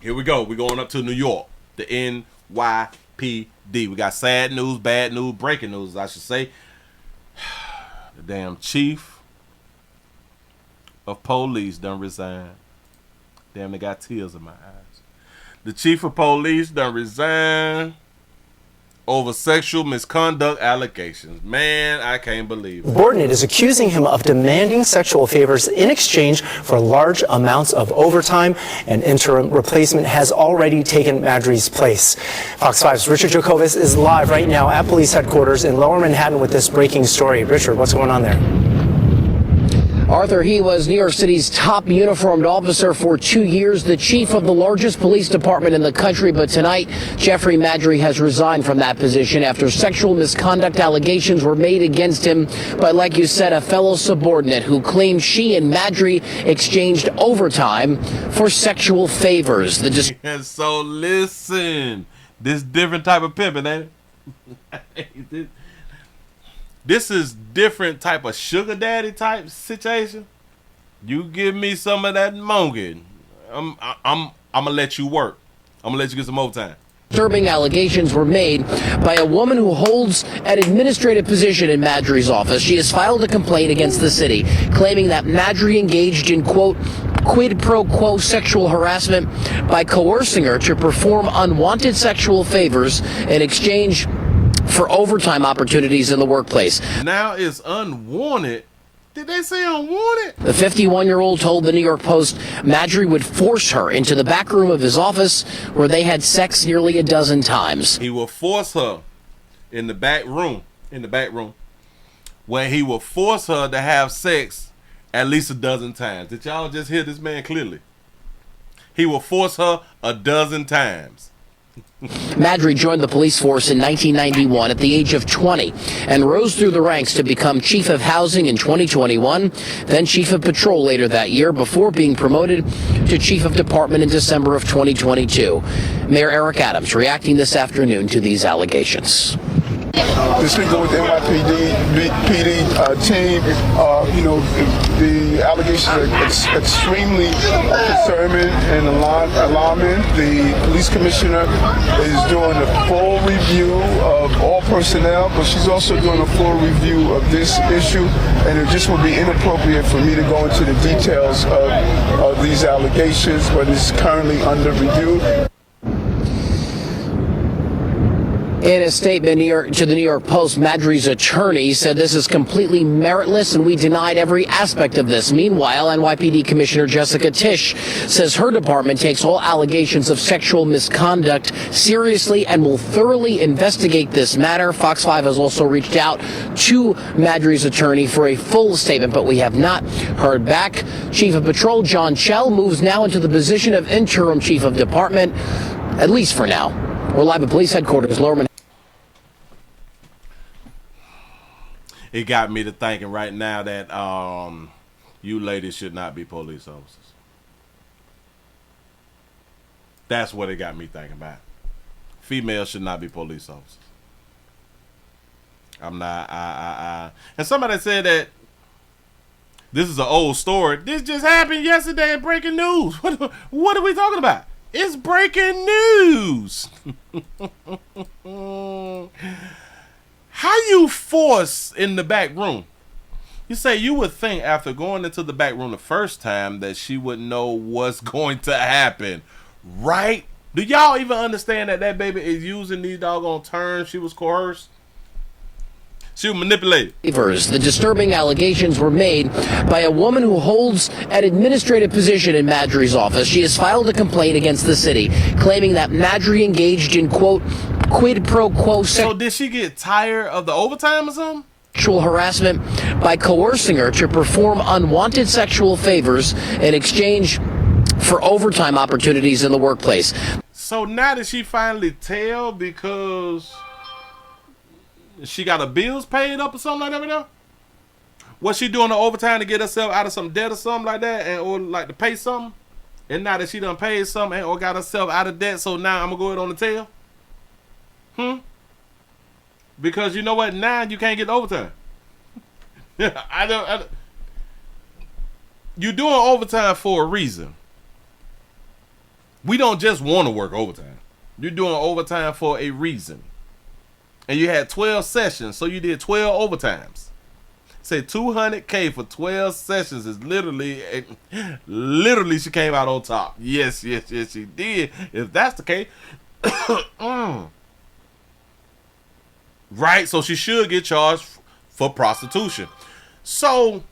Here we go. We're going up to New York, the NYPD. We got sad news, bad news, breaking news, I should say. The damn chief of police done resigned. Damn, they got tears in my eyes. The chief of police done resigned over sexual misconduct allegations. Man, I can't believe it. Subordinate is accusing him of demanding sexual favors in exchange for large amounts of overtime. An interim replacement has already taken Madry's place. Fox 5's Richard Jacobus is live right now at police headquarters in Lower Manhattan with this breaking story. Richard, what's going on there? Arthur, he was New York City's top uniformed officer for 2 years, the chief of the largest police department in the country. But tonight, Jeffrey Madry has resigned from that position after sexual misconduct allegations were made against him by, like you said, a fellow subordinate who claimed she and Madry exchanged overtime for sexual favors. And so listen, this different type of pimping, ain't it? This is different type of sugar daddy type situation. You give me some of that monkey, I'm gonna let you work. I'm gonna let you get some overtime. Disturbing allegations were made by a woman who holds an administrative position in Madry's office. She has filed a complaint against the city, claiming that Madry engaged in, quote, quid pro quo sexual harassment by coercing her to perform unwanted sexual favors in exchange for overtime opportunities in the workplace. Now it's unwanted. Did they say unwanted? The 51-year-old told the New York Post Madry would force her into the back room of his office where they had sex nearly a dozen times. He will force her in the back room, where he will force her to have sex at least a dozen times. Did y'all just hear this man clearly? He will force her a dozen times. Madry joined the police force in 1991 at the age of 20 and rose through the ranks to become chief of housing in 2021, then chief of patrol later that year before being promoted to chief of department in December of 2022. Mayor Eric Adams reacting this afternoon to these allegations. To speak with the NYPD team, the allegations are extremely concerning and alarming. The police commissioner is doing a full review of all personnel, but she's also doing a full review of this issue, and it just would be inappropriate for me to go into the details of these allegations, but it's currently under review. In a statement to the New York Post, Madry's attorney said this is completely meritless and we denied every aspect of this. Meanwhile, NYPD Commissioner Jessica Tisch says her department takes all allegations of sexual misconduct seriously and will thoroughly investigate this matter. Fox 5 has also reached out to Madry's attorney for a full statement, but we have not heard back. Chief of Patrol John Chell moves now into the position of interim chief of department, at least for now. We're live at police headquarters, Lower Manhattan. It got me to thinking right now that you ladies should not be police officers. That's what it got me thinking about. Females should not be police officers. I'm not. And somebody said that this is an old story. This just happened yesterday in breaking news. What are we talking about? It's breaking news. How you force in the back room? You say you would think after going into the back room the first time that she would know what's going to happen, right? Do y'all even understand that that baby is using these doggone terms? She was coerced. She was manipulated. The disturbing allegations were made by a woman who holds an administrative position in Madry's office. She has filed a complaint against the city, claiming that Madry engaged in, quote, quid pro quo So did she get tired of the overtime or something? Sexual harassment by coercing her to perform unwanted sexual favors in exchange for overtime opportunities in the workplace. So now did she finally tell because she got her bills paid up or something like that right now? Was she doing the overtime to get herself out of some debt or something like that, and or like to pay something? And now that she done paid something or got herself out of debt, so now I'm gonna go ahead on the tail? Because you know what? Now you can't get overtime. I don't. You're doing overtime for a reason. We don't just want to work overtime. You're doing overtime for a reason. And you had 12 sessions, so you did 12 overtimes. Say $200K for 12 sessions is literally she came out on top. Yes, she did. If that's the case, right? So she should get charged for prostitution. So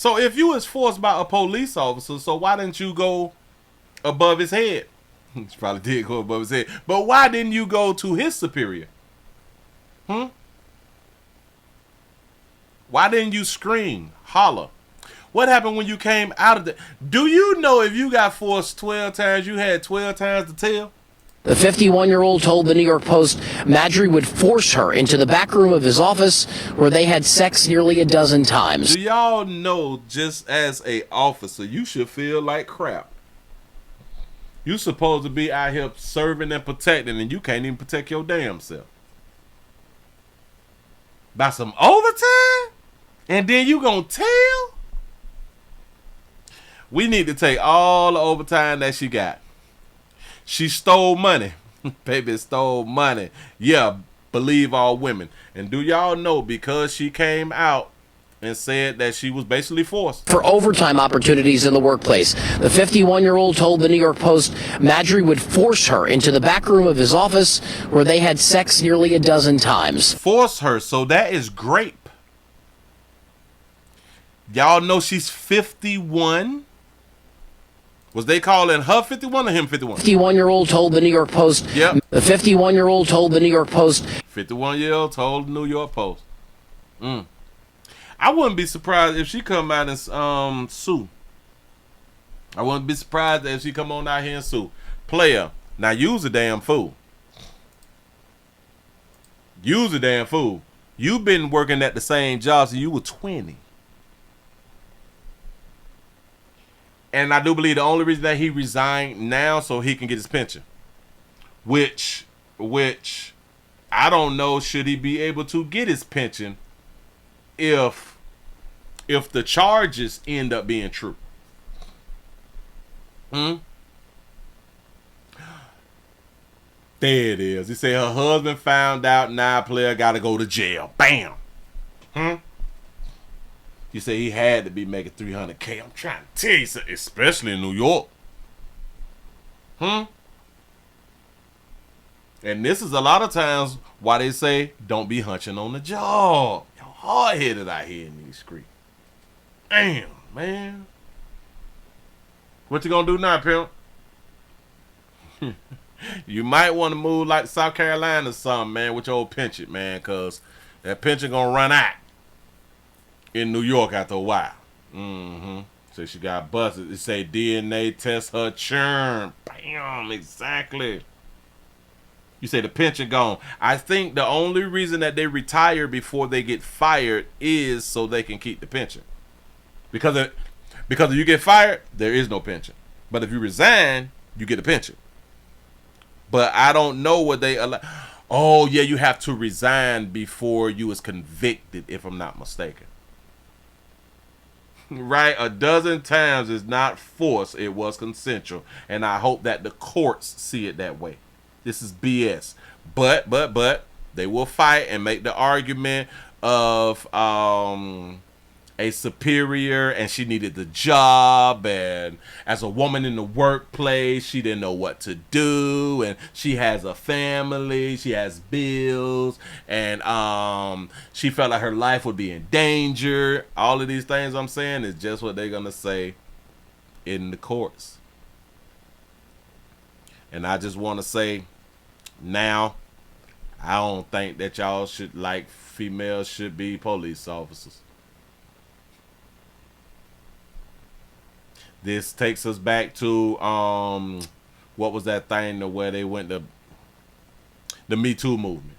if you was forced by a police officer, so why didn't you go above his head? She probably did go above his head, but why didn't you go to his superior? Why didn't you scream, holler? What happened when you came out of the... Do you know if you got forced 12 times, you had 12 times to tell? The 51-year-old told the New York Post Madry would force her into the back room of his office where they had sex nearly a dozen times. Do y'all know, just as a officer, you should feel like crap? You supposed to be out here serving and protecting, and you can't even protect your damn self. By some overtime? And then you gonna tell? We need to take all the overtime that she got. She stole money. Baby stole money. Yeah, believe all women. And do y'all know, because she came out and said that she was basically forced for overtime opportunities in the workplace, the 51-year-old told the New York Post Madry would force her into the back room of his office where they had sex nearly a dozen times. Force her, so that is grape. Y'all know she's 51. Was they calling her 51 or him 51? 51-year-old told the New York Post. Yep. The 51-year-old told the New York Post. 51-year-old told the New York Post. I wouldn't be surprised if she come out and sue. I wouldn't be surprised if she come on out here and sue. Player, now use a damn fool. Use a damn fool. You've been working at the same job since you were 20. And I do believe the only reason that he resigned now so he can get his pension. Which I don't know, should he be able to get his pension if the charges end up being true. There it is. He said her husband found out, now player gotta go to jail. Bam. You say he had to be making $300K. I'm trying to tell you something, especially in New York. And this is a lot of times why they say don't be hunching on the job. Y'all hard-headed out here in these streets. Damn, man. What you gonna do now, pimp? You might want to move like South Carolina or something, man, with your old pension, man, because that pension gonna run out in New York after a while. So she got busted. It say DNA test her churn. Bam, exactly. You say the pension gone. I think the only reason that they retire before they get fired is so they can keep the pension. Because if you get fired, there is no pension. But if you resign, you get a pension. But I don't know what they allow. Oh yeah, you have to resign before you was convicted, if I'm not mistaken. Right, a dozen times is not forced, it was consensual, and I hope that the courts see it that way. This is BS. But they will fight and make the argument of a superior, and she needed the job, and as a woman in the workplace she didn't know what to do, and she has a family, she has bills, and she felt like her life would be in danger. All of these things I'm saying is just what they're gonna say in the courts. And I just want to say now, I don't think that y'all should, like, females should be police officers. This takes us back to what was that thing where they went to the Me Too movement.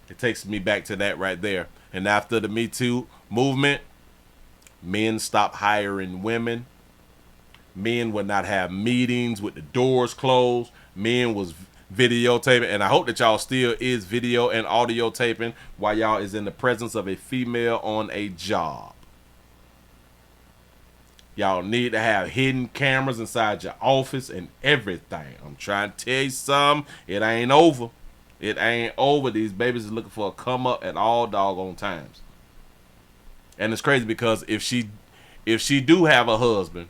It takes me back to that right there. And after the Me Too movement, men stopped hiring women. Men would not have meetings with the doors closed. Men was videotaping, and I hope that y'all still is video and audio taping while y'all is in the presence of a female on a job. Y'all need to have hidden cameras inside your office and everything. I'm trying to tell you something. It ain't over. It ain't over. These babies are looking for a come up at all doggone times. And it's crazy because if she do have a husband,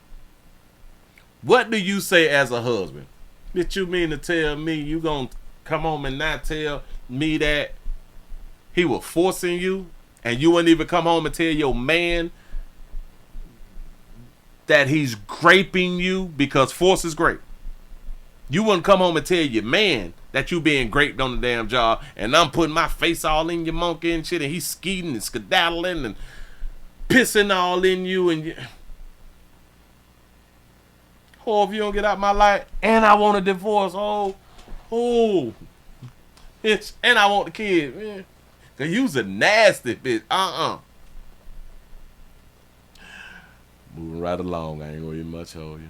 what do you say as a husband? Bitch, you mean to tell me you gonna come home and not tell me that he was forcing you, and you wouldn't even come home and tell your man that he's graping you, because force is grape. You wouldn't come home and tell your man that you being graped on the damn job, and I'm putting my face all in your monkey and shit, and he's skeeting and skedaddling and pissing all in you, and oh, if you don't get out my life, and I want a divorce, bitch, and I want the kid, man. Cause you's a nasty bitch. Moving right along, I ain't gonna even much hold you.